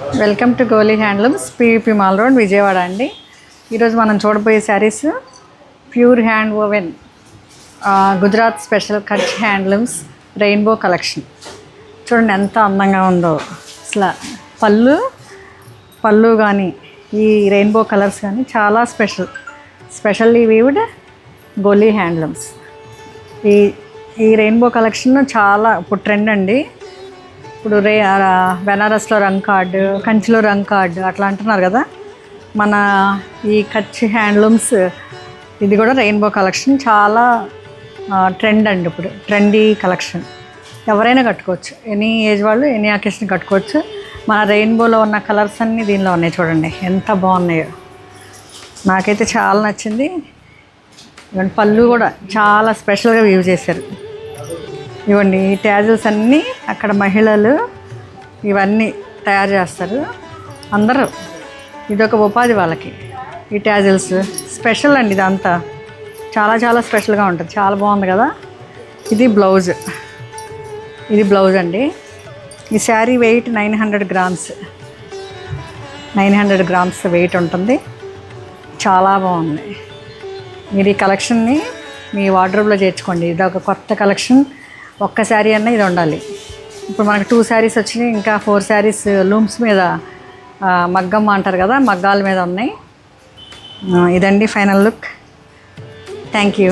Welcome to Goli handlooms, PVP mall road, Vijayawada అండి. ఈరోజు మనం చూడబోయే saris pure hand woven Gujarat special Kutch handlooms rainbow collection. చూడండి ఎంత అందంగా ఉందో అసలు. పళ్ళు కానీ ఈ రెయిన్బో కలర్స్ కానీ చాలా స్పెషల్లీ వీవ్డ్ గోలీ హ్యాండ్లూమ్స్. ఈ రెయిన్బో కలెక్షన్ చాలా ఇప్పుడు ట్రెండ్ అండి. ఇప్పుడు బెనారస్లో రంగ్ కార్డ్, కంచిలో రంగ్ కార్డ్ అట్లా అంటున్నారు కదా. మన ఈ కచ్ హ్యాండ్లూమ్స్ ఇది కూడా రెయిన్బో కలెక్షన్ చాలా ట్రెండ్ అండి. ఇప్పుడు ట్రెండీ కలెక్షన్, ఎవరైనా కట్టుకోవచ్చు, ఎనీ ఏజ్ వాళ్ళు ఎనీ అకేషన్ కట్టుకోవచ్చు. మన రెయిన్బోలో ఉన్న కలర్స్ అన్నీ దీనిలో ఉన్నాయి. చూడండి ఎంత బాగున్నాయో, నాకైతే చాలా నచ్చింది. ఇవన్నీ పళ్ళు కూడా చాలా స్పెషల్గా యూజ్ చేశారు. ఇవ్వండి ఈ ట్యాజిల్స్ అన్నీ అక్కడ మహిళలు ఇవన్నీ తయారు చేస్తారు అందరూ. ఇదొక ఉపాధి వాళ్ళకి. ఈ ట్యాజిల్స్ స్పెషల్ అండి, ఇదంతా చాలా స్పెషల్గా ఉంటుంది. చాలా బాగుంది కదా. ఇది బ్లౌజ్ అండి. ఈ sari weight 900 grams. 900 grams weight ఉంటుంది. చాలా బాగుంది. మీరు ఈ కలెక్షన్ని మీ వార్డ్రోబ్లో చేర్చుకోండి. ఇది ఒక కొత్త కలెక్షన్. ఒక్క శారీ అన్నా ఇది ఉండాలి. ఇప్పుడు మనకు 2 శారీస్ వచ్చినాయి, ఇంకా 4 శారీస్ లూమ్స్ మీద మగ్గమ్మ అంటారు కదా, మగ్గాల మీద ఉన్నాయి. ఇదండి ఫైనల్ లుక్. Thank you.